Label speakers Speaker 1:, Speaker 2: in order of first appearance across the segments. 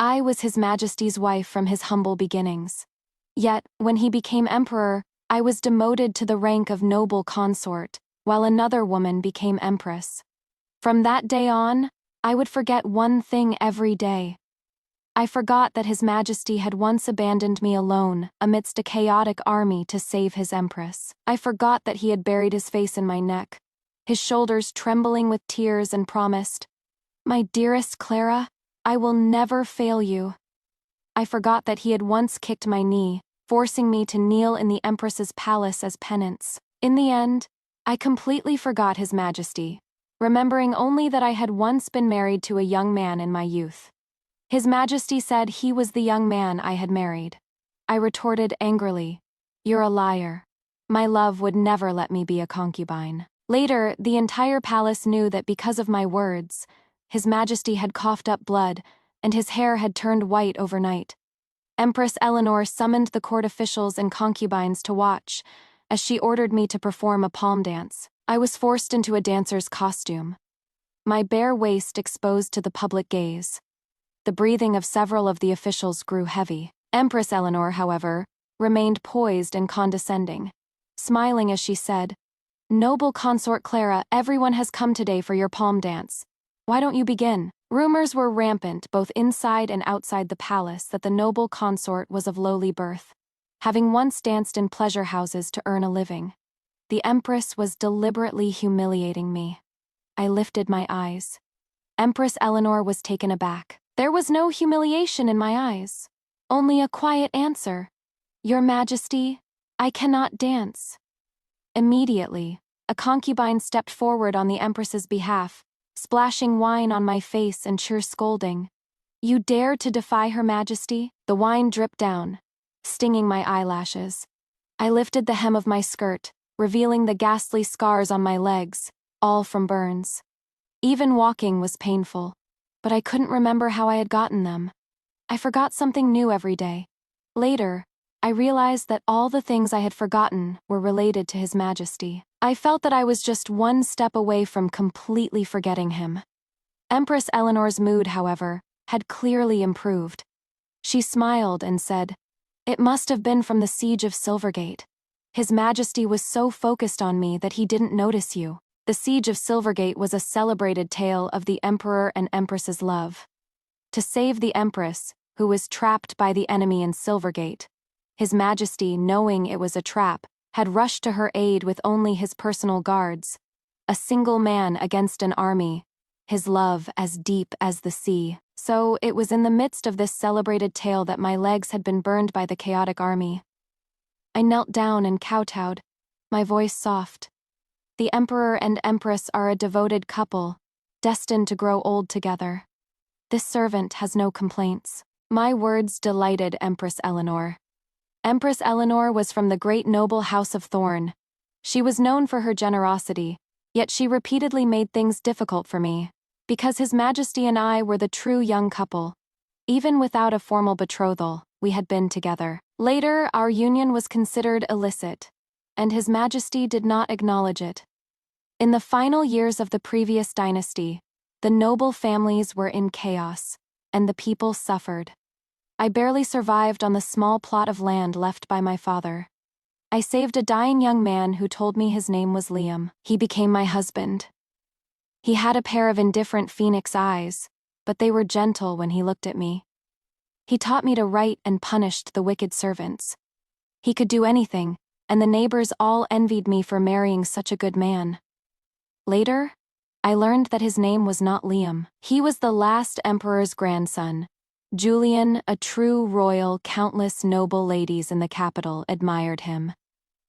Speaker 1: I was His Majesty's wife from his humble beginnings. Yet, when he became emperor, I was demoted to the rank of noble consort, while another woman became empress. From that day on, I would forget one thing every day. I forgot that His Majesty had once abandoned me alone amidst a chaotic army to save his empress. I forgot that he had buried his face in my neck, his shoulders trembling with tears, and promised, "My dearest Clara, I will never fail you." I forgot that he had once kicked my knee, forcing me to kneel in the Empress's palace as penance. In the end, I completely forgot His Majesty, remembering only that I had once been married to a young man in my youth. His Majesty said he was the young man I had married. I retorted angrily, "You're a liar. My love would never let me be a concubine." Later, the entire palace knew that because of my words, His Majesty had coughed up blood, and his hair had turned white overnight. Empress Eleanor summoned the court officials and concubines to watch, as she ordered me to perform a palm dance. I was forced into a dancer's costume, my bare waist exposed to the public gaze. The breathing of several of the officials grew heavy. Empress Eleanor, however, remained poised and condescending, smiling as she said, "Noble consort Clara, everyone has come today for your palm dance. Why don't you begin?" Rumors were rampant both inside and outside the palace that the noble consort was of lowly birth, having once danced in pleasure houses to earn a living. The Empress was deliberately humiliating me. I lifted my eyes. Empress Eleanor was taken aback. There was no humiliation in my eyes, only a quiet answer. "Your Majesty, I cannot dance." Immediately, a concubine stepped forward on the Empress's behalf, splashing wine on my face and cheer scolding. "You dare to defy Her Majesty?" The wine dripped down, stinging my eyelashes. I lifted the hem of my skirt, revealing the ghastly scars on my legs, all from burns. Even walking was painful, but I couldn't remember how I had gotten them. I forgot something new every day. Later, I realized that all the things I had forgotten were related to His Majesty. I felt that I was just one step away from completely forgetting him. Empress Eleanor's mood, however, had clearly improved. She smiled and said, "It must have been from the siege of Silvergate. His Majesty was so focused on me that he didn't notice you." The siege of Silvergate was a celebrated tale of the Emperor and Empress's love. To save the Empress, who was trapped by the enemy in Silvergate, His Majesty, knowing it was a trap, had rushed to her aid with only his personal guards. A single man against an army, his love as deep as the sea. So it was in the midst of this celebrated tale that my legs had been burned by the chaotic army. I knelt down and kowtowed, my voice soft. The Emperor and Empress are a devoted couple, destined to grow old together. This servant has no complaints. My words delighted Empress Eleanor. Empress Eleanor was from the great noble house of Thorn. She was known for her generosity, yet she repeatedly made things difficult for me, because His Majesty and I were the true young couple. Even without a formal betrothal, we had been together. Later, our union was considered illicit, and His Majesty did not acknowledge it. In the final years of the previous dynasty, the noble families were in chaos, and the people suffered. I barely survived on the small plot of land left by my father. I saved a dying young man who told me his name was Liam. He became my husband. He had a pair of indifferent phoenix eyes, but they were gentle when he looked at me. He taught me to right and punished the wicked servants. He could do anything, and the neighbors all envied me for marrying such a good man. Later, I learned that his name was not Liam. He was the last emperor's grandson. Julian, a true royal, countless noble ladies in the capital admired him.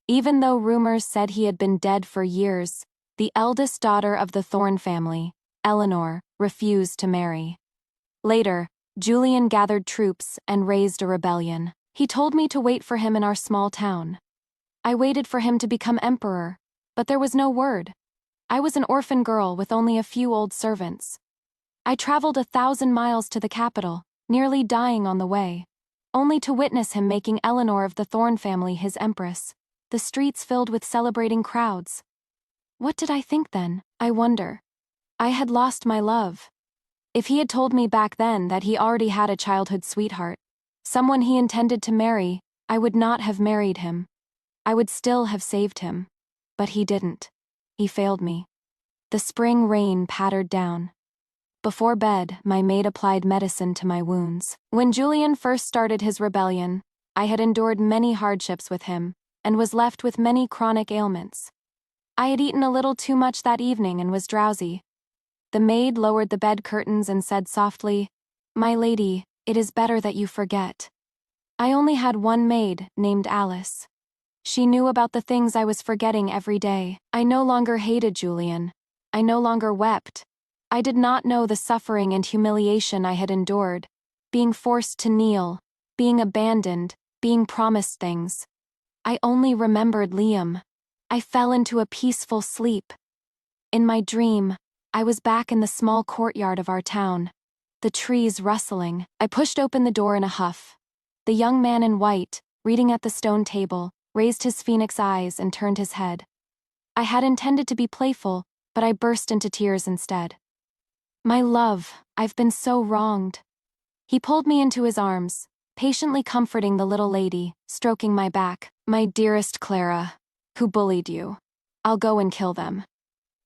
Speaker 1: Even though rumors said he had been dead for years, the eldest daughter of the Thorn family, Eleanor, refused to marry. Later, Julian gathered troops and raised a rebellion. He told me to wait for him in our small town. I waited for him to become emperor, but there was no word. I was an orphan girl with only a few old servants. I traveled 1,000 miles to the capital, nearly dying on the way, only to witness him making Eleanor of the Thorn family his empress, the streets filled with celebrating crowds. What did I think then? I wonder. I had lost my love. If he had told me back then that he already had a childhood sweetheart, someone he intended to marry, I would not have married him. I would still have saved him. But he didn't. He failed me. The spring rain pattered down. Before bed, my maid applied medicine to my wounds. When Julian first started his rebellion, I had endured many hardships with him, and was left with many chronic ailments. I had eaten a little too much that evening and was drowsy. The maid lowered the bed curtains and said softly, "My lady, it is better that you forget." I only had one maid, named Alice. She knew about the things I was forgetting every day. I no longer hated Julian. I no longer wept. I did not know the suffering and humiliation I had endured, being forced to kneel, being abandoned, being promised things. I only remembered Liam. I fell into a peaceful sleep. In my dream, I was back in the small courtyard of our town, the trees rustling. I pushed open the door in a huff. The young man in white, reading at the stone table, raised his phoenix eyes and turned his head. I had intended to be playful, but I burst into tears instead. "My love, I've been so wronged." He pulled me into his arms, patiently comforting the little lady, stroking my back. "My dearest Clara, who bullied you? I'll go and kill them."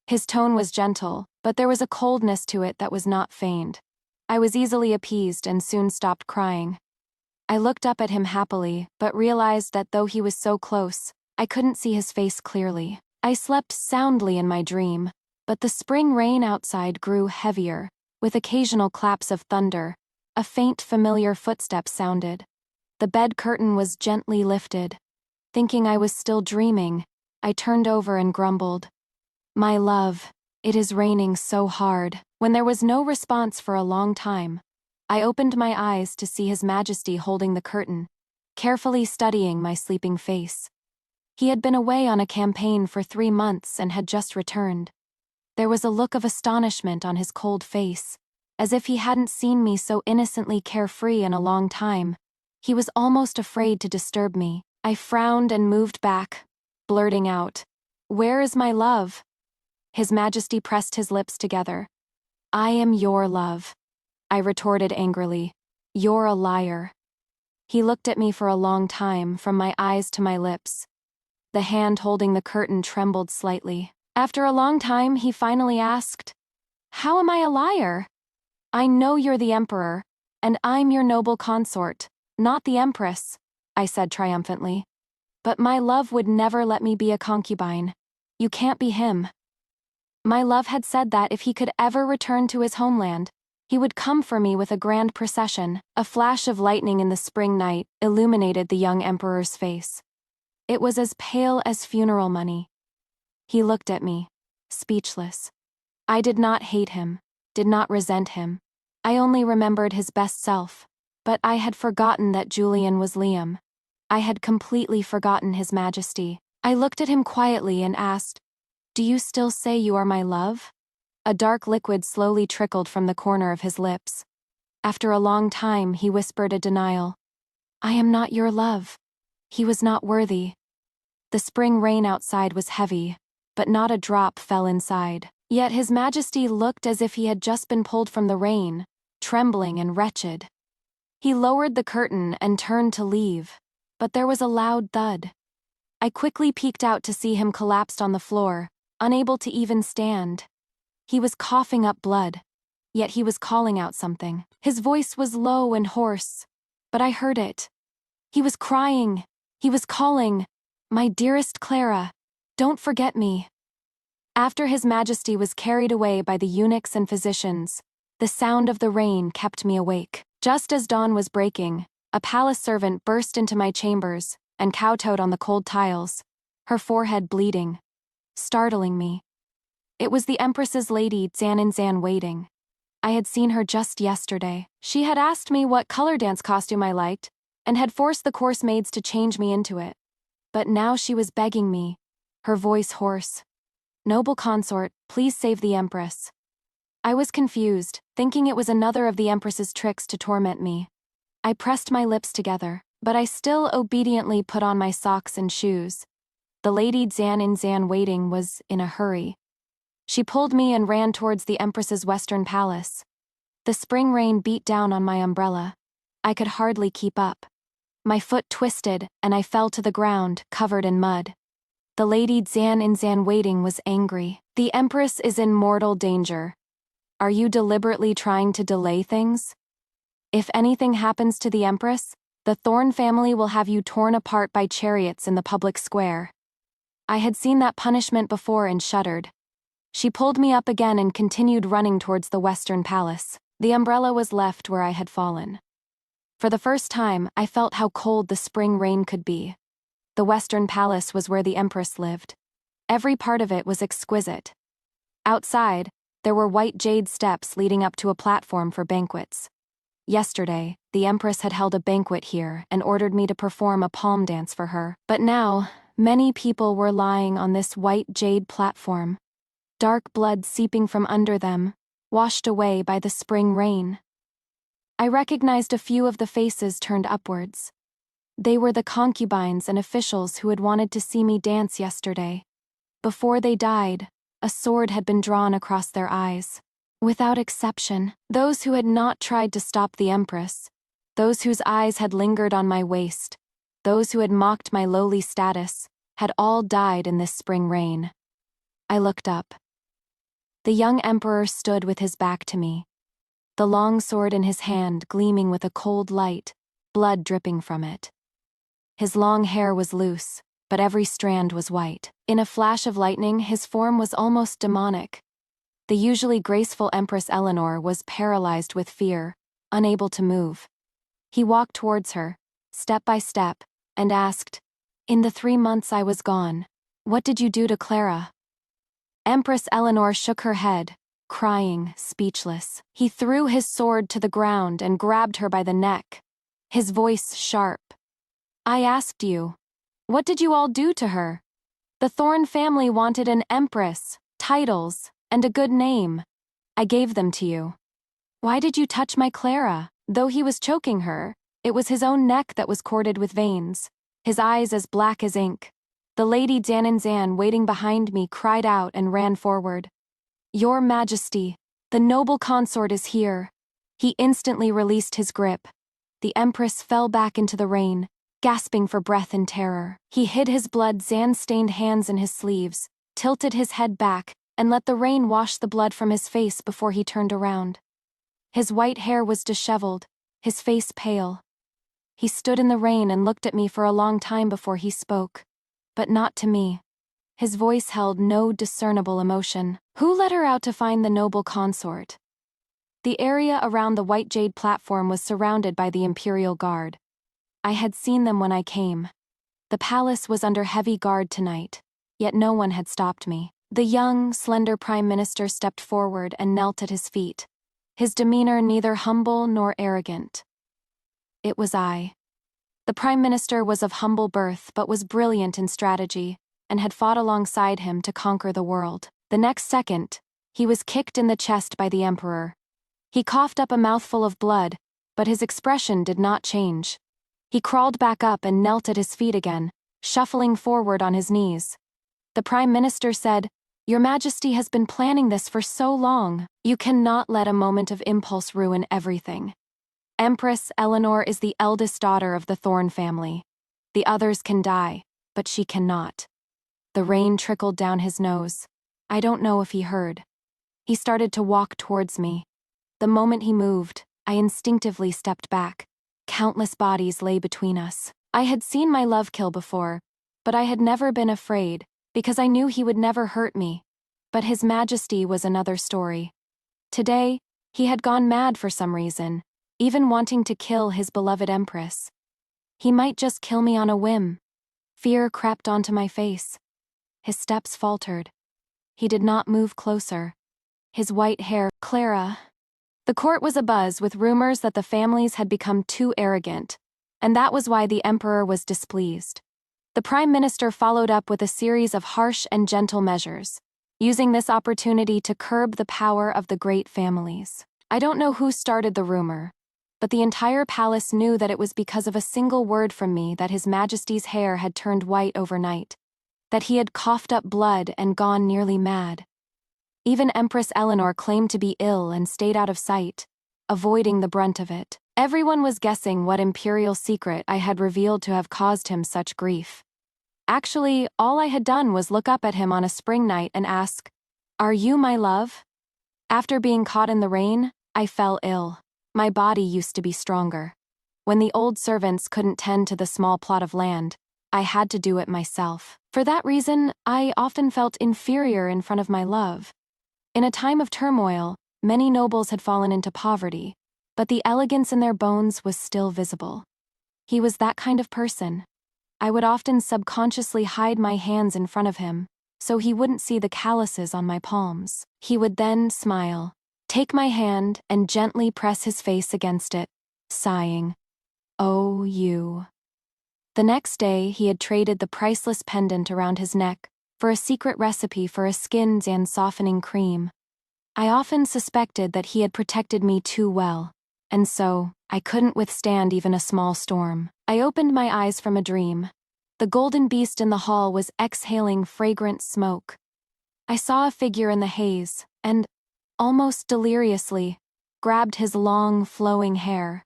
Speaker 1: His tone was gentle, but there was a coldness to it that was not feigned. I was easily appeased and soon stopped crying. I looked up at him happily, but realized that though he was so close, I couldn't see his face clearly. I slept soundly in my dream, but the spring rain outside grew heavier, with occasional claps of thunder. A faint, familiar footstep sounded. The bed curtain was gently lifted. Thinking I was still dreaming, I turned over and grumbled, "My love, it is raining so hard." When there was no response for a long time, I opened my eyes to see His Majesty holding the curtain, carefully studying my sleeping face. He had been away on a campaign for 3 months and had just returned. There was a look of astonishment on his cold face, as if he hadn't seen me so innocently carefree in a long time. He was almost afraid to disturb me. I frowned and moved back, blurting out, "Where is my love?" His Majesty pressed his lips together. "I am your love," I retorted angrily. "You're a liar." He looked at me for a long time, from my eyes to my lips. The hand holding the curtain trembled slightly. After a long time, he finally asked, "How am I a liar? I know you're the Emperor, and I'm your noble consort, not the Empress," I said triumphantly. "But my love would never let me be a concubine. You can't be him." My love had said that if he could ever return to his homeland, he would come for me with a grand procession. A flash of lightning in the spring night illuminated the young emperor's face. It was as pale as funeral money. He looked at me, speechless. I did not hate him, did not resent him. I only remembered his best self, but I had forgotten that Julian was Liam. I had completely forgotten His Majesty. I looked at him quietly and asked, "Do you still say you are my love?" A dark liquid slowly trickled from the corner of his lips. After a long time, he whispered a denial. "I am not your love. He was not worthy." The spring rain outside was heavy, but not a drop fell inside. Yet His Majesty looked as if he had just been pulled from the rain, trembling and wretched. He lowered the curtain and turned to leave, but there was a loud thud. I quickly peeked out to see him collapsed on the floor, unable to even stand. He was coughing up blood, yet he was calling out something. His voice was low and hoarse, but I heard it. He was crying. He was calling, "My dearest Clara, don't forget me." After His Majesty was carried away by the eunuchs and physicians, the sound of the rain kept me awake. Just as dawn was breaking, a palace servant burst into my chambers and kowtowed on the cold tiles, her forehead bleeding, startling me. It was the Empress's lady Zan waiting. I had seen her just yesterday. She had asked me what color dance costume I liked, and had forced the course maids to change me into it. But now she was begging me, her voice hoarse. "Noble consort, please save the Empress." I was confused, thinking it was another of the Empress's tricks to torment me. I pressed my lips together, but I still obediently put on my socks and shoes. The lady Zan waiting was in a hurry. She pulled me and ran towards the Empress's western palace. The spring rain beat down on my umbrella. I could hardly keep up. My foot twisted, and I fell to the ground, covered in mud. The lady Zan in Zan waiting was angry. The Empress is in mortal danger. Are you deliberately trying to delay things? If anything happens to the Empress, the Thorn family will have you torn apart by chariots in the public square. I had seen that punishment before and shuddered. She pulled me up again and continued running towards the Western Palace. The umbrella was left where I had fallen. For the first time, I felt how cold the spring rain could be. The Western Palace was where the Empress lived. Every part of it was exquisite. Outside, there were white jade steps leading up to a platform for banquets. Yesterday, the Empress had held a banquet here and ordered me to perform a palm dance for her. But now, many people were lying on this white jade platform. Dark blood seeping from under them, washed away by the spring rain. I recognized a few of the faces turned upwards. They were the concubines and officials who had wanted to see me dance yesterday. Before they died, a sword had been drawn across their eyes. Without exception, those who had not tried to stop the Empress, those whose eyes had lingered on my waist, those who had mocked my lowly status, had all died in this spring rain. I looked up. The young emperor stood with his back to me, the long sword in his hand gleaming with a cold light, blood dripping from it. His long hair was loose, but every strand was white. In a flash of lightning, his form was almost demonic. The usually graceful Empress Eleanor was paralyzed with fear, unable to move. He walked towards her, step by step, and asked, "In the 3 months I was gone, what did you do to Clara?" Empress Eleanor shook her head, crying, speechless. He threw his sword to the ground and grabbed her by the neck, his voice sharp. "I asked you, what did you all do to her? The Thorn family wanted an empress, titles, and a good name. I gave them to you. Why did you touch my Clara?" Though he was choking her, it was his own neck that was corded with veins, his eyes as black as ink. The lady Zan waiting behind me cried out and ran forward. "Your Majesty, the noble consort is here." He instantly released his grip. The Empress fell back into the rain, gasping for breath in terror. He hid his blood-stained hands in his sleeves, tilted his head back, and let the rain wash the blood from his face before he turned around. His white hair was disheveled, his face pale. He stood in the rain and looked at me for a long time before he spoke, but not to me. His voice held no discernible emotion. "Who let her out to find the noble consort?" The area around the white jade platform was surrounded by the Imperial Guard. I had seen them when I came. The palace was under heavy guard tonight, yet no one had stopped me. The young, slender Prime Minister stepped forward and knelt at his feet, his demeanor neither humble nor arrogant. It was I. The Prime Minister was of humble birth but was brilliant in strategy, and had fought alongside him to conquer the world. The next second, he was kicked in the chest by the Emperor. He coughed up a mouthful of blood, but his expression did not change. He crawled back up and knelt at his feet again, shuffling forward on his knees. The Prime Minister said, "Your Majesty has been planning this for so long. You cannot let a moment of impulse ruin everything. Empress Eleanor is the eldest daughter of the Thorn family. The others can die, but she cannot." The rain trickled down his nose. I don't know if he heard. He started to walk towards me. The moment he moved, I instinctively stepped back. Countless bodies lay between us. I had seen my love kill before, but I had never been afraid, because I knew he would never hurt me. But His Majesty was another story. Today, he had gone mad for some reason, even wanting to kill his beloved Empress. He might just kill me on a whim. Fear crept onto my face. His steps faltered. He did not move closer. His white hair, Clara. The court was abuzz with rumors that the families had become too arrogant, and that was why the Emperor was displeased. The Prime Minister followed up with a series of harsh and gentle measures, using this opportunity to curb the power of the great families. I don't know who started the rumor, but the entire palace knew that it was because of a single word from me that His Majesty's hair had turned white overnight, that he had coughed up blood and gone nearly mad. Even Empress Eleanor claimed to be ill and stayed out of sight. avoiding the brunt of it. Everyone was guessing what imperial secret I had revealed to have caused him such grief. Actually, all I had done was look up at him on a spring night and ask, "Are you my love?" After being caught in the rain, I fell ill. My body used to be stronger. When the old servants couldn't tend to the small plot of land, I had to do it myself. For that reason, I often felt inferior in front of my love. In a time of turmoil, many nobles had fallen into poverty, but the elegance in their bones was still visible. He was that kind of person. I would often subconsciously hide my hands in front of him, so he wouldn't see the calluses on my palms. He would then smile, take my hand, and gently press his face against it, sighing, "Oh, you." The next day, he had traded the priceless pendant around his neck for a secret recipe for a skins and softening cream. I often suspected that he had protected me too well, and so I couldn't withstand even a small storm. I opened my eyes from a dream. The golden beast in the hall was exhaling fragrant smoke. I saw a figure in the haze, and, almost deliriously, grabbed his long, flowing hair.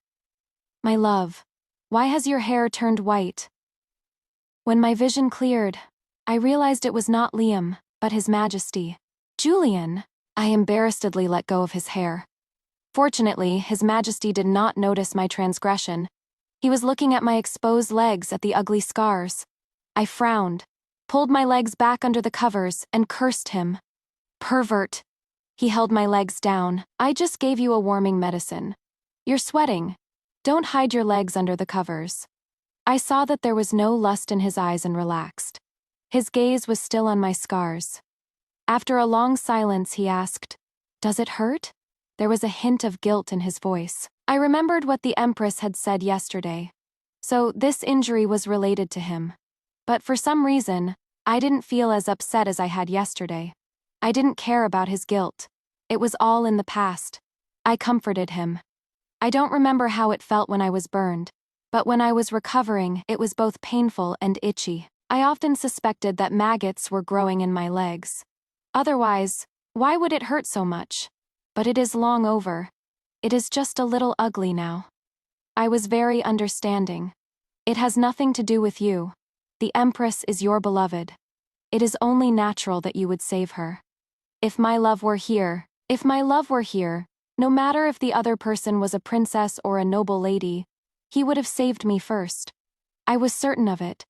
Speaker 1: "My love, why has your hair turned white?" When my vision cleared, I realized it was not Liam, but His Majesty. "Julian!" I embarrassedly let go of his hair. Fortunately, His Majesty did not notice my transgression. He was looking at my exposed legs, at the ugly scars. I frowned, pulled my legs back under the covers, and cursed him. "Pervert!" He held my legs down. "I just gave you a warming medicine. You're sweating. Don't hide your legs under the covers." I saw that there was no lust in his eyes and relaxed. His gaze was still on my scars. After a long silence, he asked, "Does it hurt?" There was a hint of guilt in his voice. I remembered what the Empress had said yesterday. So this injury was related to him. But for some reason, I didn't feel as upset as I had yesterday. I didn't care about his guilt. It was all in the past. I comforted him. I don't remember how it felt when I was burned, but when I was recovering, it was both painful and itchy. I often suspected that maggots were growing in my legs. Otherwise, why would it hurt so much? But it is long over. It is just a little ugly now. I was very understanding. "It has nothing to do with you. The Empress is your beloved. It is only natural that you would save her. If my love were here, no matter if the other person was a princess or a noble lady, he would have saved me first. I was certain of it.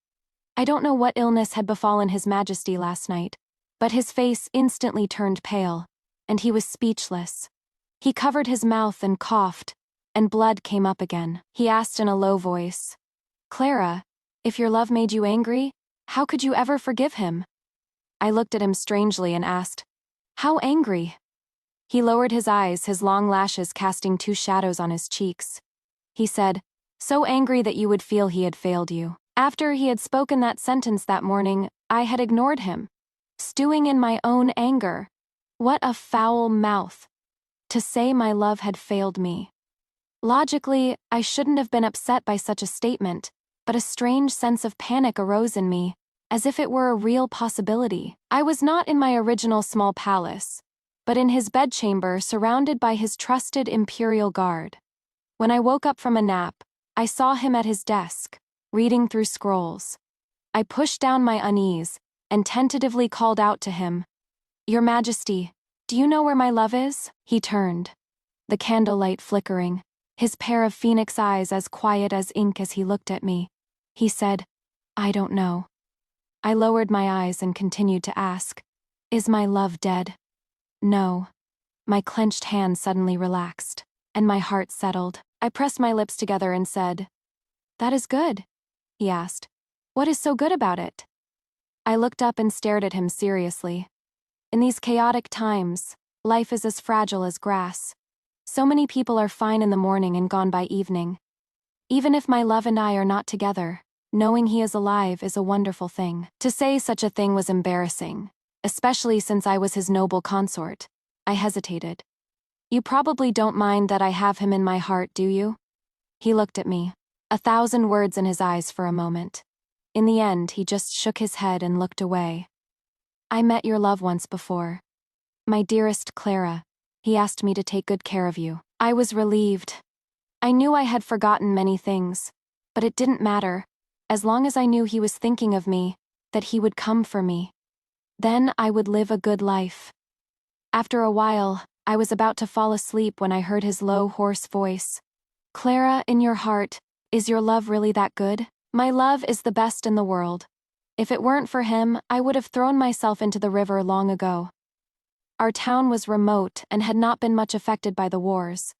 Speaker 1: I don't know what illness had befallen His Majesty last night, but his face instantly turned pale, and he was speechless. He covered his mouth and coughed, and blood came up again. He asked in a low voice, "Clara, if your love made you angry, how could you ever forgive him?" I looked at him strangely and asked, "How angry?" He lowered his eyes, his long lashes casting two shadows on his cheeks. He said, "So angry that you would feel he had failed you." After he had spoken that sentence that morning, I had ignored him, stewing in my own anger. What a foul mouth! To say my love had failed me. Logically, I shouldn't have been upset by such a statement, but a strange sense of panic arose in me, as if it were a real possibility. I was not in my original small palace, but in his bedchamber surrounded by his trusted imperial guard. When I woke up from a nap, I saw him at his desk, reading through scrolls. I pushed down my unease and tentatively called out to him, "Your Majesty, do you know where my love is?" He turned, the candlelight flickering, his pair of phoenix eyes as quiet as ink as he looked at me. He said, "I don't know." I lowered my eyes and continued to ask, "Is my love dead?" "No." My clenched hand suddenly relaxed, and my heart settled. I pressed my lips together and said, "That is good." He asked, "What is so good about it?" I looked up and stared at him seriously. In these chaotic times, life is as fragile as grass. So many people are fine in the morning and gone by evening. Even if my love and I are not together, knowing he is alive is a wonderful thing. To say such a thing was embarrassing, especially since I was his noble consort. I hesitated. "You probably don't mind that I have him in my heart, do you?" He looked at me, 1,000 words in his eyes for a moment. In the end, he just shook his head and looked away. "I met your love once before. My dearest Clara, He asked me to take good care of you. I was relieved. I knew I had forgotten many things, but it didn't matter, as long as I knew he was thinking of me, that he would come for me. Then I would live a good life. After a while, I was about to fall asleep when I heard his low, hoarse voice. Clara, in your heart, is your love really that good? My love is the best in the world. If it weren't for him, I would have thrown myself into the river long ago. Our town was remote and had not been much affected by the wars,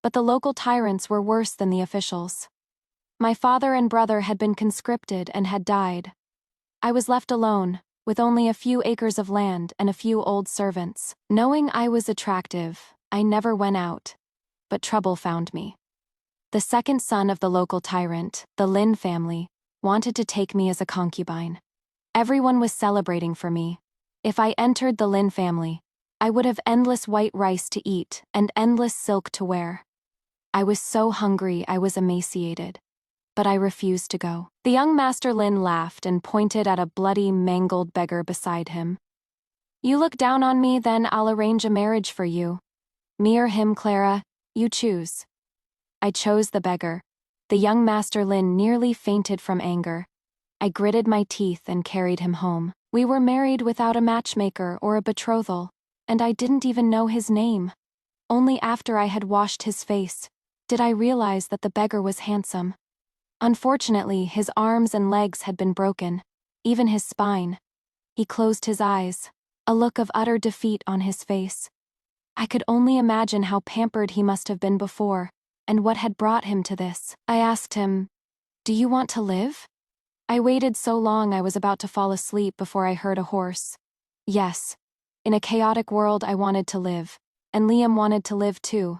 Speaker 1: but the local tyrants were worse than the officials. My father and brother had been conscripted and had died. I was left alone, with only a few acres of land and a few old servants. Knowing I was attractive, I never went out, but trouble found me. The second son of the local tyrant, the Lin family, wanted to take me as a concubine. Everyone was celebrating for me. If I entered the Lin family, I would have endless white rice to eat and endless silk to wear. I was so hungry I was emaciated, but I refused to go. The young Master Lin laughed and pointed at a bloody, mangled beggar beside him. You look down on me, then I'll arrange a marriage for you. Me or him, Clara, you choose. I chose the beggar. The young Master Lin nearly fainted from anger. I gritted my teeth and carried him home. We were married without a matchmaker or a betrothal, and I didn't even know his name. Only after I had washed his face did I realize that the beggar was handsome. Unfortunately, his arms and legs had been broken, even his spine. He closed his eyes, a look of utter defeat on his face. I could only imagine how pampered he must have been before, and what had brought him to this. I asked him, "Do you want to live?" I waited so long I was about to fall asleep before I heard a horse. Yes. In a chaotic world I wanted to live, and Liam wanted to live too.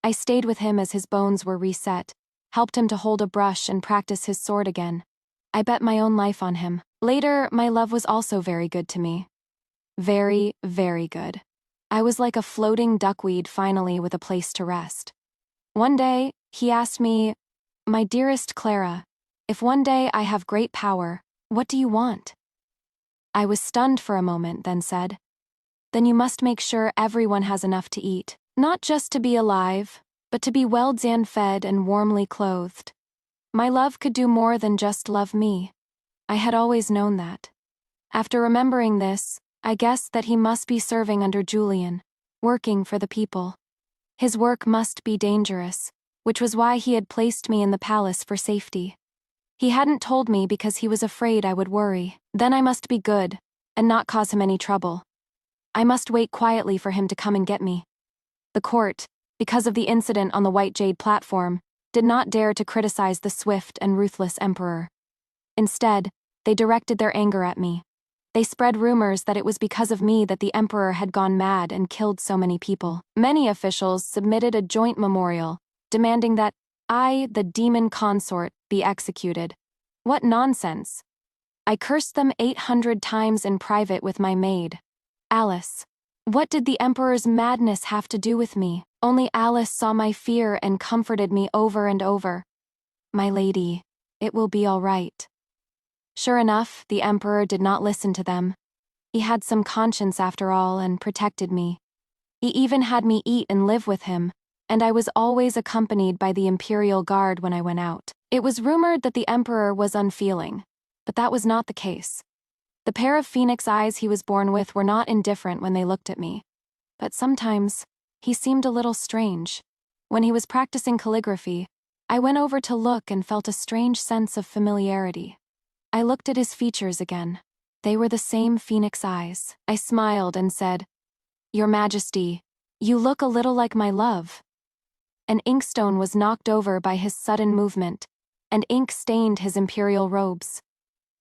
Speaker 1: I stayed with him as his bones were reset, helped him to hold a brush and practice his sword again. I bet my own life on him. Later, my love was also very good to me. Very, very good. I was like a floating duckweed finally with a place to rest. One day, he asked me, "My dearest Clara, if one day I have great power, what do you want?" I was stunned for a moment, then said, "Then you must make sure everyone has enough to eat, not just to be alive, but to be well fed and warmly clothed." My love could do more than just love me. I had always known that. After remembering this, I guessed that he must be serving under Julian, working for the people. His work must be dangerous, which was why he had placed me in the palace for safety. He hadn't told me because he was afraid I would worry. Then I must be good, and not cause him any trouble. I must wait quietly for him to come and get me. The court, because of the incident on the White Jade platform, did not dare to criticize the swift and ruthless emperor. Instead, they directed their anger at me. They spread rumors that it was because of me that the emperor had gone mad and killed so many people. Many officials submitted a joint memorial, demanding that I, the demon consort, be executed. What nonsense! I cursed them 800 times in private with my maid, Alice. What did the emperor's madness have to do with me? Only Alice saw my fear and comforted me over and over. "My lady, it will be all right." Sure enough, the emperor did not listen to them. He had some conscience after all and protected me. He even had me eat and live with him, and I was always accompanied by the imperial guard when I went out. It was rumored that the emperor was unfeeling, but that was not the case. The pair of phoenix eyes he was born with were not indifferent when they looked at me. But sometimes, he seemed a little strange. When he was practicing calligraphy, I went over to look and felt a strange sense of familiarity. I looked at his features again. They were the same phoenix eyes. I smiled and said, "Your Majesty, you look a little like my love." An inkstone was knocked over by his sudden movement, and ink stained his imperial robes.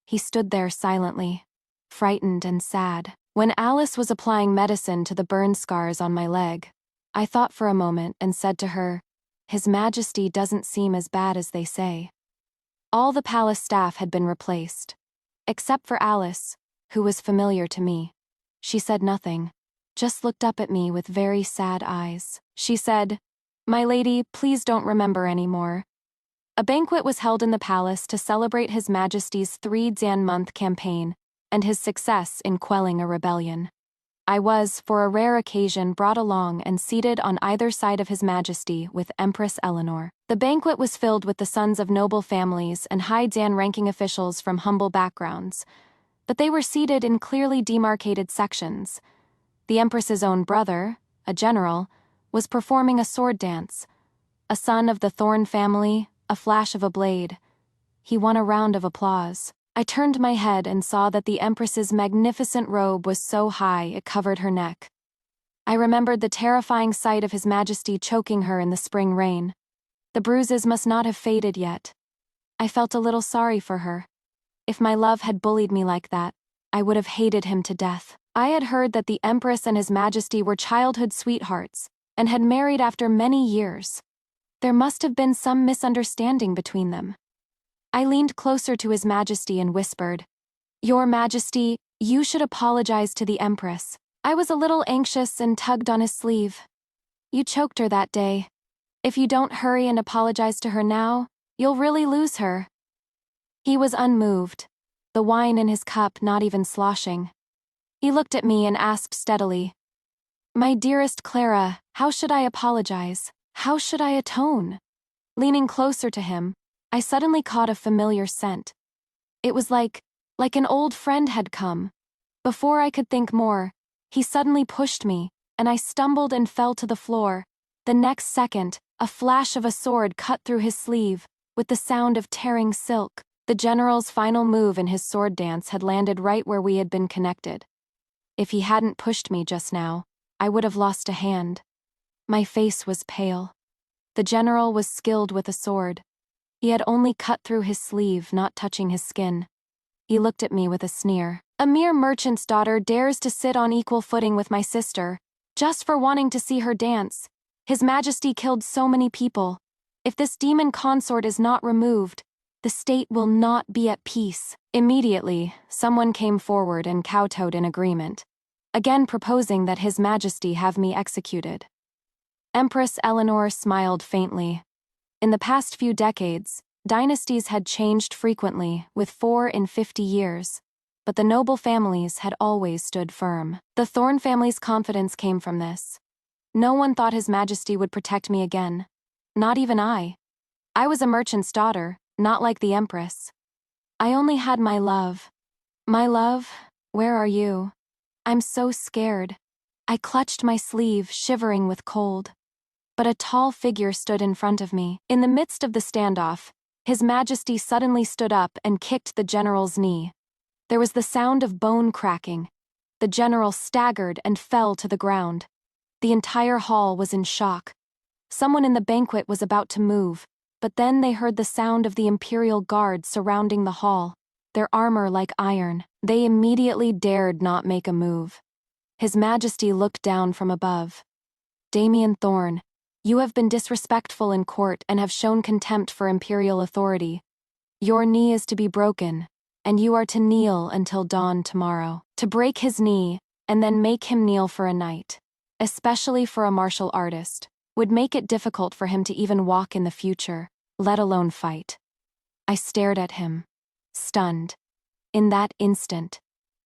Speaker 1: He stood there silently, frightened and sad. When Alice was applying medicine to the burn scars on my leg, I thought for a moment and said to her, "His Majesty doesn't seem as bad as they say." All the palace staff had been replaced, except for Alice, who was familiar to me. She said nothing, just looked up at me with very sad eyes. She said, "My lady, please don't remember anymore." A banquet was held in the palace to celebrate His Majesty's 3 month campaign and his success in quelling a rebellion. I was, for a rare occasion, brought along and seated on either side of His Majesty with Empress Eleanor. The banquet was filled with the sons of noble families and high-ranking officials from humble backgrounds, but they were seated in clearly demarcated sections. The Empress's own brother, a general, was performing a sword dance. A son of the Thorn family, a flash of a blade. He won a round of applause. I turned my head and saw that the Empress's magnificent robe was so high it covered her neck. I remembered the terrifying sight of His Majesty choking her in the spring rain. The bruises must not have faded yet. I felt a little sorry for her. If my love had bullied me like that, I would have hated him to death. I had heard that the Empress and His Majesty were childhood sweethearts, and had married after many years. There must have been some misunderstanding between them. I leaned closer to His Majesty and whispered, "Your Majesty, you should apologize to the Empress." I was a little anxious and tugged on his sleeve. "You choked her that day. If you don't hurry and apologize to her now, you'll really lose her." He was unmoved, the wine in his cup not even sloshing. He looked at me and asked steadily, "My dearest Clara, how should I apologize? How should I atone?" Leaning closer to him, I suddenly caught a familiar scent. It was like an old friend had come. Before I could think more, he suddenly pushed me, and I stumbled and fell to the floor. The next second, a flash of a sword cut through his sleeve, with the sound of tearing silk. The general's final move in his sword dance had landed right where we had been connected. If he hadn't pushed me just now, I would have lost a hand. My face was pale. The general was skilled with a sword. He had only cut through his sleeve, not touching his skin. He looked at me with a sneer. "A mere merchant's daughter dares to sit on equal footing with my sister, just for wanting to see her dance. His Majesty killed so many people. If this demon consort is not removed, the state will not be at peace." Immediately, someone came forward and kowtowed in agreement, again proposing that His Majesty have me executed. Empress Eleanor smiled faintly. In the past few decades, dynasties had changed frequently, with 4 in 50 years, but the noble families had always stood firm. The Thorn family's confidence came from this. No one thought His Majesty would protect me again. Not even I. I was a merchant's daughter, not like the Empress. I only had my love. My love, where are you? I'm so scared. I clutched my sleeve, shivering with cold. But a tall figure stood in front of me. In the midst of the standoff, His Majesty suddenly stood up and kicked the general's knee. There was the sound of bone cracking. The general staggered and fell to the ground. The entire hall was in shock. Someone in the banquet was about to move, but then they heard the sound of the Imperial Guard surrounding the hall, their armor like iron. They immediately dared not make a move. His Majesty looked down from above. "Damien Thorn, you have been disrespectful in court and have shown contempt for imperial authority. Your knee is to be broken, and you are to kneel until dawn tomorrow." To break his knee, and then make him kneel for a night, especially for a martial artist, would make it difficult for him to even walk in the future, let alone fight. I stared at him, stunned. In that instant,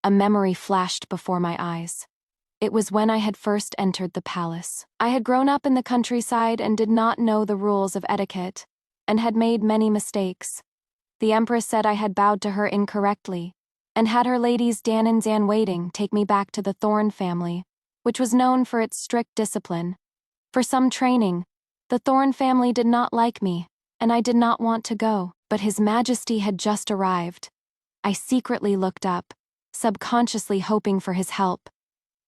Speaker 1: a memory flashed before my eyes. It was when I had first entered the palace. I had grown up in the countryside and did not know the rules of etiquette, and had made many mistakes. The Empress said I had bowed to her incorrectly, and had her ladies Dan and Zan waiting take me back to the Thorn family, which was known for its strict discipline. For some training, the Thorn family did not like me, and I did not want to go, but His Majesty had just arrived. I secretly looked up, subconsciously hoping for his help.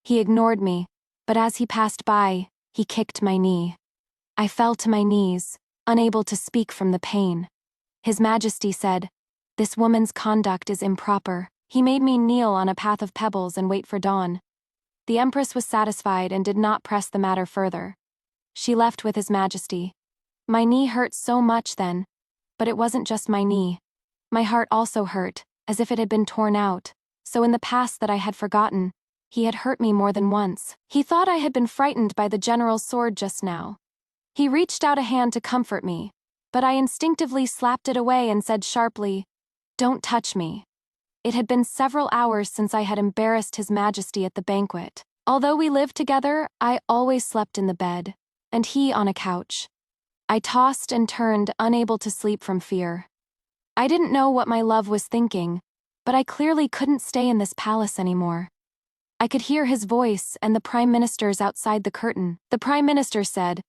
Speaker 1: He ignored me, but as he passed by, he kicked my knee. I fell to my knees, unable to speak from the pain. His Majesty said, "This woman's conduct is improper." He made me kneel on a path of pebbles and wait for dawn. The Empress was satisfied and did not press the matter further. She left with His Majesty. My knee hurt so much then, but it wasn't just my knee. My heart also hurt, as if it had been torn out, so in the past that I had forgotten, he had hurt me more than once. He thought I had been frightened by the general's sword just now. He reached out a hand to comfort me, but I instinctively slapped it away and said sharply, "Don't touch me." It had been several hours since I had embarrassed His Majesty at the banquet. Although we lived together, I always slept in the bed, and he on a couch. I tossed and turned, unable to sleep from fear. I didn't know what my love was thinking, but I clearly couldn't stay in this palace anymore. I could hear his voice and the Prime Minister's outside the curtain. The Prime Minister said,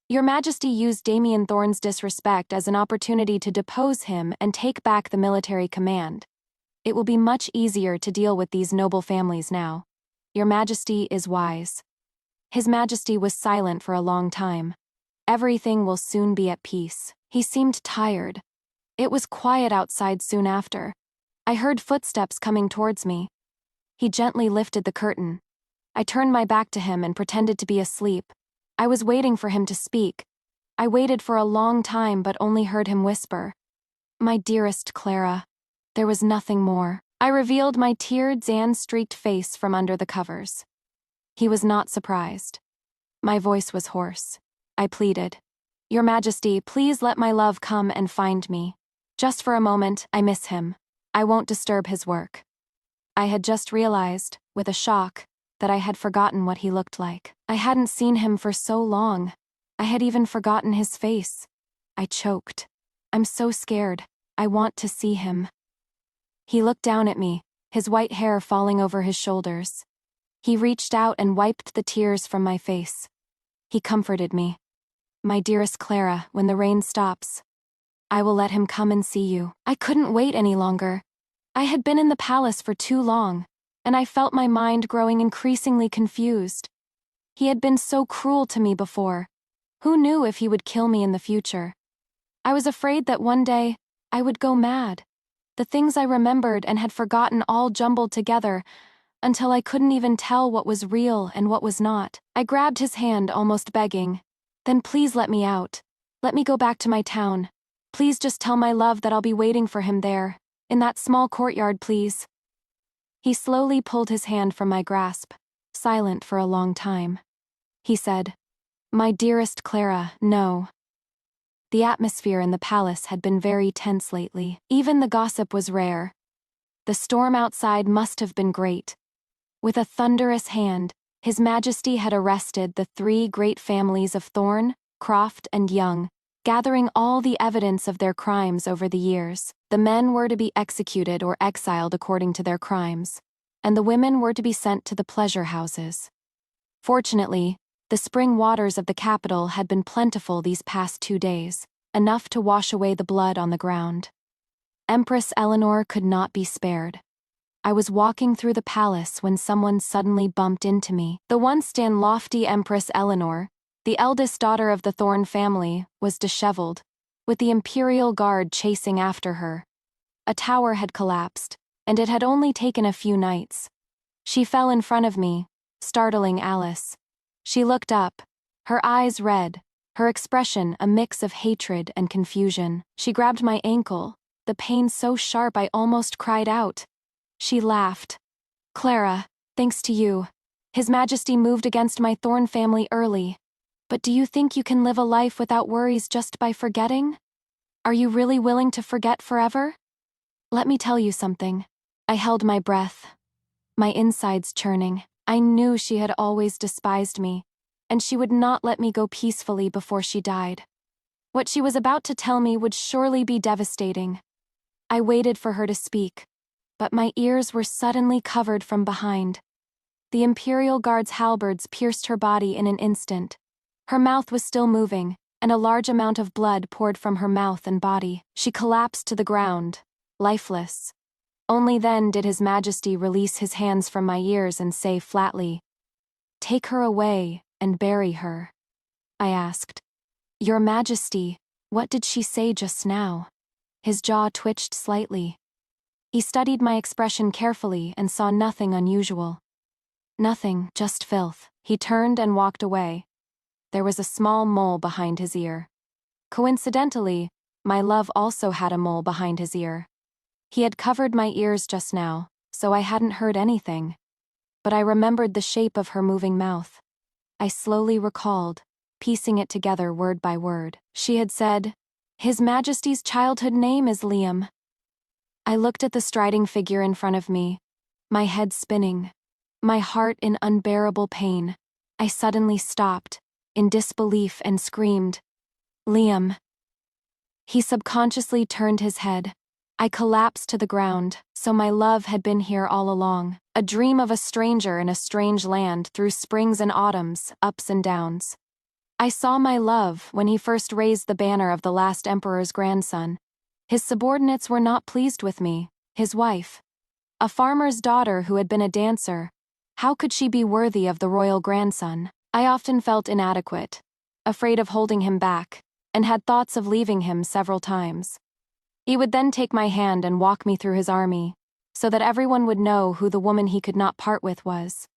Speaker 1: "Your Majesty used Damien Thorn's disrespect as an opportunity to depose him and take back the military command. It will be much easier to deal with these noble families now. Your Majesty is wise." His Majesty was silent for a long time. "Everything will soon be at peace." He seemed tired. It was quiet outside soon after. I heard footsteps coming towards me. He gently lifted the curtain. I turned my back to him and pretended to be asleep. I was waiting for him to speak. I waited for a long time but only heard him whisper, "My dearest Clara." There was nothing more. I revealed my teared, sand-streaked face from under the covers. He was not surprised. My voice was hoarse. I pleaded, "Your Majesty, please let my love come and find me. Just for a moment, I miss him. I won't disturb his work." I had just realized, with a shock, that I had forgotten what he looked like. I hadn't seen him for so long. I had even forgotten his face. I choked. "I'm so scared. I want to see him." He looked down at me, his white hair falling over his shoulders. He reached out and wiped the tears from my face. He comforted me. "My dearest Clara, when the rain stops, I will let him come and see you." I couldn't wait any longer. I had been in the palace for too long, and I felt my mind growing increasingly confused. He had been so cruel to me before. Who knew if he would kill me in the future? I was afraid that one day, I would go mad. The things I remembered and had forgotten all jumbled together, until I couldn't even tell what was real and what was not. I grabbed his hand, almost begging, "Then please let me out. Let me go back to my town. Please just tell my love that I'll be waiting for him there. In that small courtyard, please." He slowly pulled his hand from my grasp, silent for a long time. He said, "My dearest Clara, no." The atmosphere in the palace had been very tense lately. Even the gossip was rare. The storm outside must have been great. With a thunderous hand, His Majesty had arrested the three great families of Thorn, Croft, and Young, gathering all the evidence of their crimes over the years. The men were to be executed or exiled according to their crimes, and the women were to be sent to the pleasure houses. Fortunately, the spring waters of the capital had been plentiful these past 2 days, enough to wash away the blood on the ground. Empress Eleanor could not be spared. I was walking through the palace when someone suddenly bumped into me. The once lofty Empress Eleanor, the eldest daughter of the Thorn family, was disheveled, with the Imperial Guard chasing after her. A tower had collapsed, and it had only taken a few nights. She fell in front of me, startling Alice. She looked up, her eyes red, her expression a mix of hatred and confusion. She grabbed my ankle, the pain so sharp I almost cried out. She laughed. "Clara, thanks to you, His Majesty moved against my Thorn family early. But do you think you can live a life without worries just by forgetting? Are you really willing to forget forever? Let me tell you something." I held my breath, my insides churning. I knew she had always despised me, and she would not let me go peacefully before she died. What she was about to tell me would surely be devastating. I waited for her to speak, but my ears were suddenly covered from behind. The Imperial Guard's halberds pierced her body in an instant. Her mouth was still moving, and a large amount of blood poured from her mouth and body. She collapsed to the ground, lifeless. Only then did His Majesty release his hands from my ears and say flatly, "Take her away and bury her." I asked, "Your Majesty, what did she say just now?" His jaw twitched slightly. He studied my expression carefully and saw nothing unusual. "Nothing, just filth." He turned and walked away. There was a small mole behind his ear. Coincidentally, my love also had a mole behind his ear. He had covered my ears just now, so I hadn't heard anything. But I remembered the shape of her moving mouth. I slowly recalled, piecing it together word by word. She had said, "His Majesty's childhood name is Liam." I looked at the striding figure in front of me, my head spinning. my heart in unbearable pain. I suddenly stopped, in disbelief, and screamed, "Liam!" He subconsciously turned his head. I collapsed to the ground. So my love had been here all along, a dream of a stranger in a strange land through springs and autumns, ups and downs. I saw my love when he first raised the banner of the last emperor's grandson. His subordinates were not pleased with me, his wife. A farmer's daughter who had been a dancer. How could she be worthy of the royal grandson? I often felt inadequate, afraid of holding him back, and had thoughts of leaving him several times. He would then take my hand and walk me through his army, so that everyone would know who the woman he could not part with was.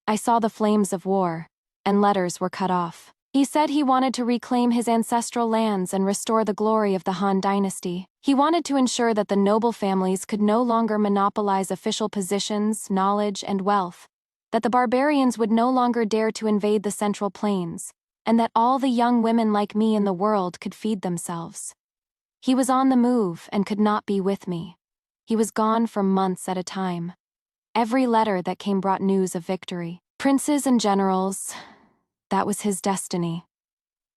Speaker 1: I saw the flames of war, and letters were cut off. He said he wanted to reclaim his ancestral lands and restore the glory of the Han dynasty. He wanted to ensure that the noble families could no longer monopolize official positions, knowledge, and wealth, that the barbarians would no longer dare to invade the Central Plains, and that all the young women like me in the world could feed themselves. He was on the move and could not be with me. He was gone for months at a time. Every letter that came brought news of victory. Princes and generals, that was his destiny.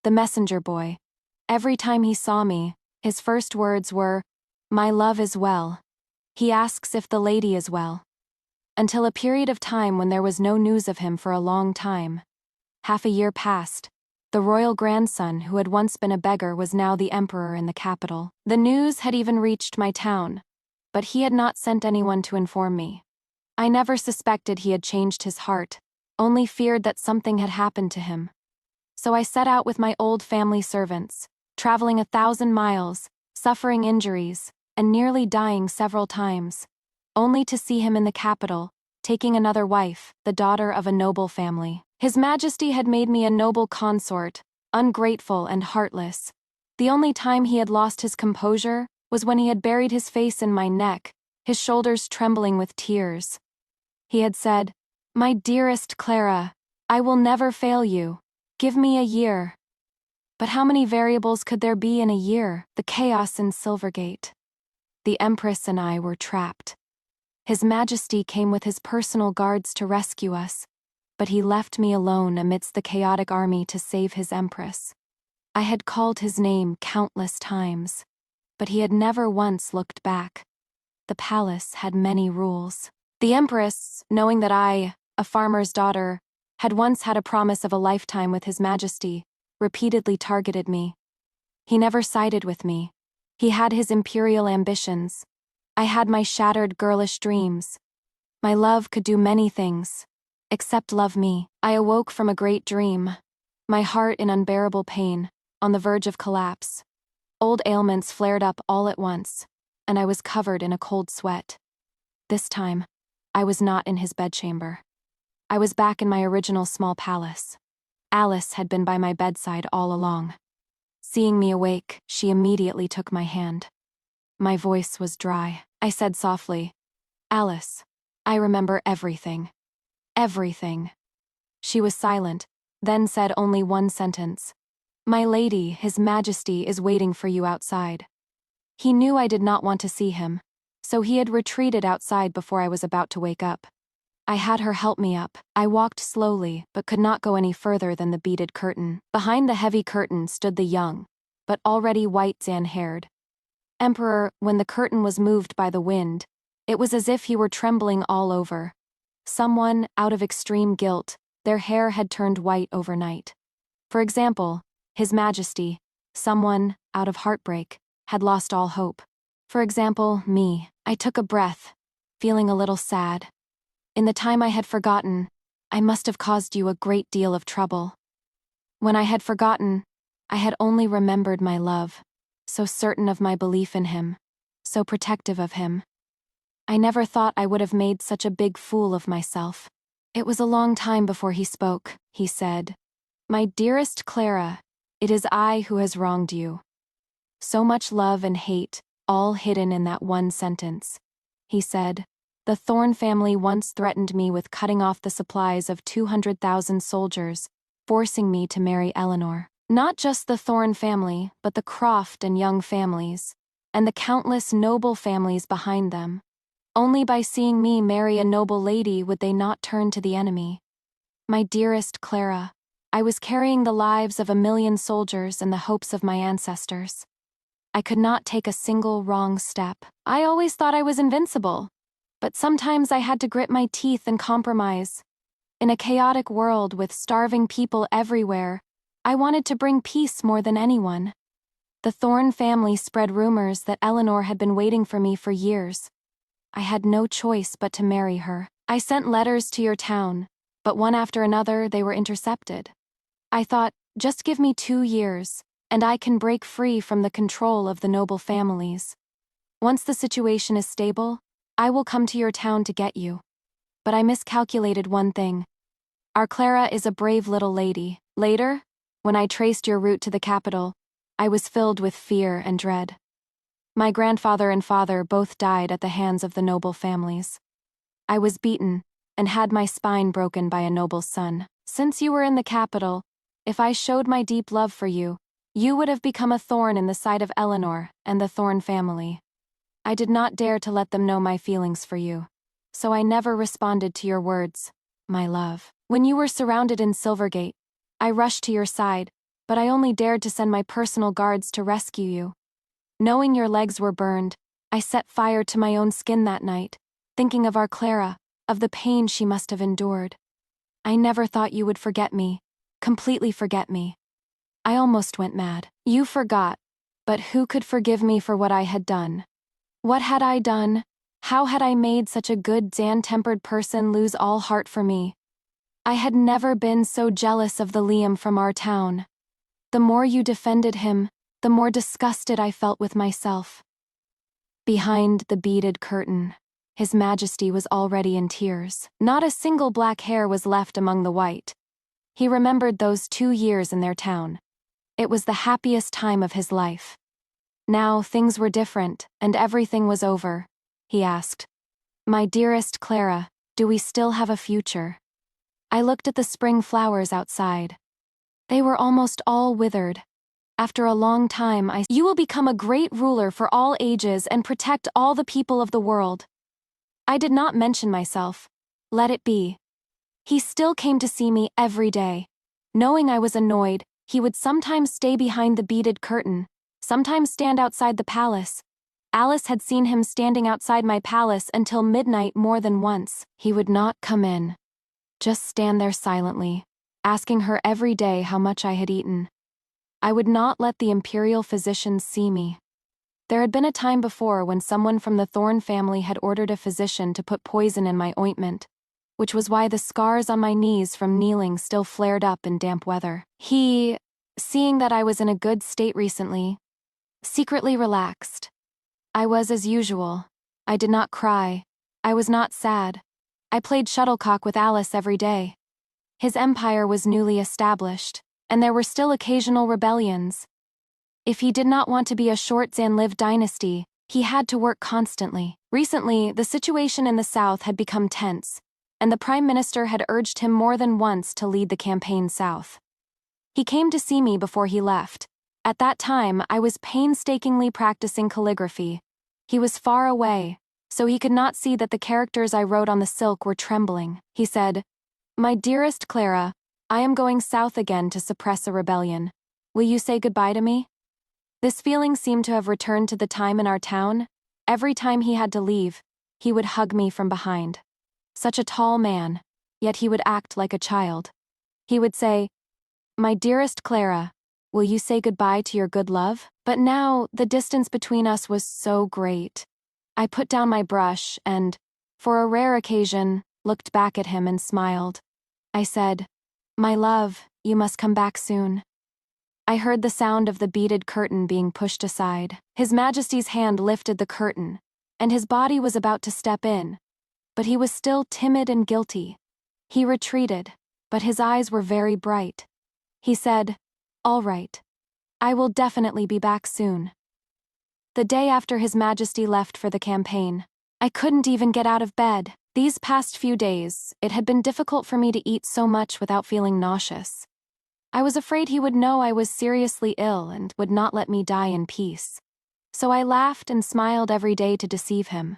Speaker 1: The messenger boy, every time he saw me, his first words were, "My love is well." He asks if the lady is well. Until a period of time when there was no news of him for a long time. Half a year passed. The royal grandson who had once been a beggar was now the emperor in the capital. The news had even reached my town, but he had not sent anyone to inform me. I never suspected he had changed his heart, only feared that something had happened to him. So I set out with my old family servants, traveling 1,000 miles, suffering injuries, and nearly dying several times, only to see him in the capital, taking another wife, the daughter of a noble family. His Majesty had made me a noble consort, ungrateful and heartless. The only time he had lost his composure was when he had buried his face in my neck, his shoulders trembling with tears. He had said, "My dearest Clara, I will never fail you. Give me a year." But how many variables could there be in a year? The chaos in Silvergate. The Empress and I were trapped. His Majesty came with his personal guards to rescue us, but he left me alone amidst the chaotic army to save his Empress. I had called his name countless times, but he had never once looked back. The palace had many rules. The Empress, knowing that I, a farmer's daughter, had once had a promise of a lifetime with his Majesty, repeatedly targeted me. He never sided with me. He had his imperial ambitions. I had my shattered girlish dreams. My love could do many things, except love me. I awoke from a great dream, my heart in unbearable pain, on the verge of collapse. Old ailments flared up all at once, and I was covered in a cold sweat. This time, I was not in his bedchamber. I was back in my original small palace. Alice had been by my bedside all along. Seeing me awake, she immediately took my hand. My voice was dry. I said softly, "Alice, I remember everything. Everything." She was silent, then said only one sentence. "My lady, His Majesty, is waiting for you outside." He knew I did not want to see him, so he had retreated outside before I was about to wake up. I had her help me up. I walked slowly, but could not go any further than the beaded curtain. Behind the heavy curtain stood the young, but already white tan-haired emperor. When the curtain was moved by the wind, it was as if he were trembling all over. Someone, out of extreme guilt, their hair had turned white overnight. For example, His Majesty. Someone, out of heartbreak, had lost all hope. For example, me. I took a breath, feeling a little sad. In the time I had forgotten, I must have caused you a great deal of trouble. When I had forgotten, I had only remembered my love, so certain of my belief in him, so protective of him. I never thought I would have made such a big fool of myself. It was a long time before he spoke. He said, "My dearest Clara, it is I who has wronged you." So much love and hate, all hidden in that one sentence. He said, "The Thorn family once threatened me with cutting off the supplies of 200,000 soldiers, forcing me to marry Eleanor. Not just the Thorn family, but the Croft and Young families, and the countless noble families behind them. Only by seeing me marry a noble lady would they not turn to the enemy. My dearest Clara, I was carrying the lives of 1,000,000 soldiers and the hopes of my ancestors. I could not take a single wrong step. I always thought I was invincible, but sometimes I had to grit my teeth and compromise. In a chaotic world with starving people everywhere, I wanted to bring peace more than anyone. The Thorn family spread rumors that Eleanor had been waiting for me for years. I had no choice but to marry her. I sent letters to your town, but one after another they were intercepted. I thought, just give me 2 years, and I can break free from the control of the noble families. Once the situation is stable, I will come to your town to get you. But I miscalculated one thing. Our Clara is a brave little lady. Later, when I traced your route to the capital, I was filled with fear and dread. My grandfather and father both died at the hands of the noble families. I was beaten, and had my spine broken by a noble's son. Since you were in the capital, if I showed my deep love for you, you would have become a thorn in the side of Eleanor and the Thorn family. I did not dare to let them know my feelings for you, so I never responded to your words, my love. When you were surrounded in Silvergate, I rushed to your side, but I only dared to send my personal guards to rescue you. Knowing your legs were burned, I set fire to my own skin that night, thinking of our Clara, of the pain she must have endured. I never thought you would forget me, completely forget me. I almost went mad. You forgot, but who could forgive me for what I had done? What had I done? How had I made such a good, sand-tempered person lose all heart for me? I had never been so jealous of the Liam from our town. The more you defended him, the more disgusted I felt with myself. Behind the beaded curtain, His Majesty was already in tears. Not a single black hair was left among the white. He remembered those 2 years in their town. It was the happiest time of his life. Now things were different, and everything was over. He asked, "My dearest Clara, do we still have a future?" I looked at the spring flowers outside. They were almost all withered. After a long time "You will become a great ruler for all ages and protect all the people of the world." I did not mention myself. Let it be. He still came to see me every day. Knowing I was annoyed, he would sometimes stay behind the beaded curtain, sometimes stand outside the palace. Alice had seen him standing outside my palace until midnight more than once. He would not come in. Just stand there silently, asking her every day how much I had eaten. I would not let the imperial physicians see me. There had been a time before when someone from the Thorn family had ordered a physician to put poison in my ointment, which was why the scars on my knees from kneeling still flared up in damp weather. He, seeing that I was in a good state recently, secretly relaxed. I was as usual. I did not cry. I was not sad. I played shuttlecock with Alice every day. His empire was newly established, and there were still occasional rebellions. If he did not want to be a short-lived dynasty, he had to work constantly. Recently, the situation in the south had become tense, and the Prime Minister had urged him more than once to lead the campaign south. He came to see me before he left. At that time, I was painstakingly practicing calligraphy. He was far away, so he could not see that the characters I wrote on the silk were trembling. He said, "My dearest Clara, I am going south again to suppress a rebellion. Will you say goodbye to me?" This feeling seemed to have returned to the time in our town. Every time he had to leave, he would hug me from behind. Such a tall man, yet he would act like a child. He would say, "My dearest Clara, will you say goodbye to your good love?" But now, the distance between us was so great. I put down my brush and, for a rare occasion, looked back at him and smiled. I said, "My love, you must come back soon." I heard the sound of the beaded curtain being pushed aside. His Majesty's hand lifted the curtain, and his body was about to step in, but he was still timid and guilty. He retreated, but his eyes were very bright. He said, "All right. I will definitely be back soon." The day after His Majesty left for the campaign, I couldn't even get out of bed. These past few days, it had been difficult for me to eat so much without feeling nauseous. I was afraid he would know I was seriously ill and would not let me die in peace. So I laughed and smiled every day to deceive him.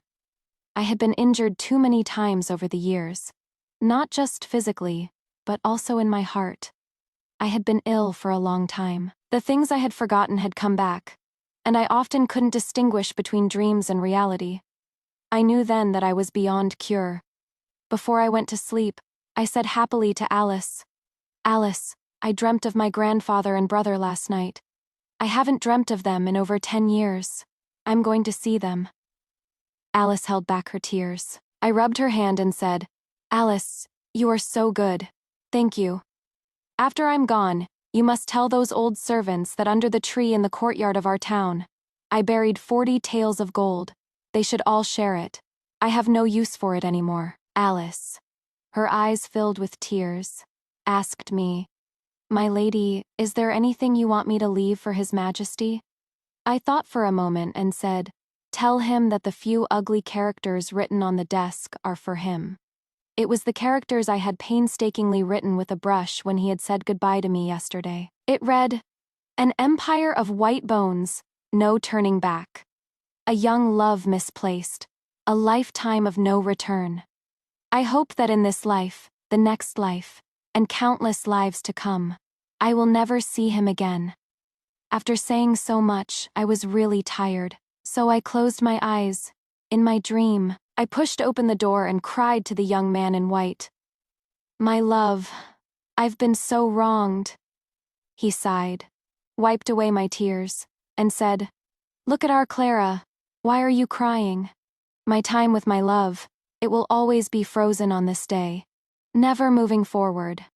Speaker 1: I had been injured too many times over the years. Not just physically, but also in my heart. I had been ill for a long time. The things I had forgotten had come back, and I often couldn't distinguish between dreams and reality. I knew then that I was beyond cure. Before I went to sleep, I said happily to Alice, "Alice, I dreamt of my grandfather and brother last night. I haven't dreamt of them in over 10 years. I'm going to see them." Alice held back her tears. I rubbed her hand and said, "Alice, you are so good. Thank you. After I'm gone, you must tell those old servants that under the tree in the courtyard of our town, I buried 40 taels of gold. They should all share it. I have no use for it anymore." Alice, her eyes filled with tears, asked me, "My lady, is there anything you want me to leave for His Majesty?" I thought for a moment and said, "Tell him that the few ugly characters written on the desk are for him." It was the characters I had painstakingly written with a brush when he had said goodbye to me yesterday. It read, "An empire of white bones, no turning back. A young love misplaced, a lifetime of no return. I hope that in this life, the next life, and countless lives to come, I will never see him again." After saying so much, I was really tired, so I closed my eyes. In my dream, I pushed open the door and cried to the young man in white, "My love, I've been so wronged." He sighed, wiped away my tears, and said, "Look at our Clara. Why are you crying? My time with my love, it will always be frozen on this day, never moving forward."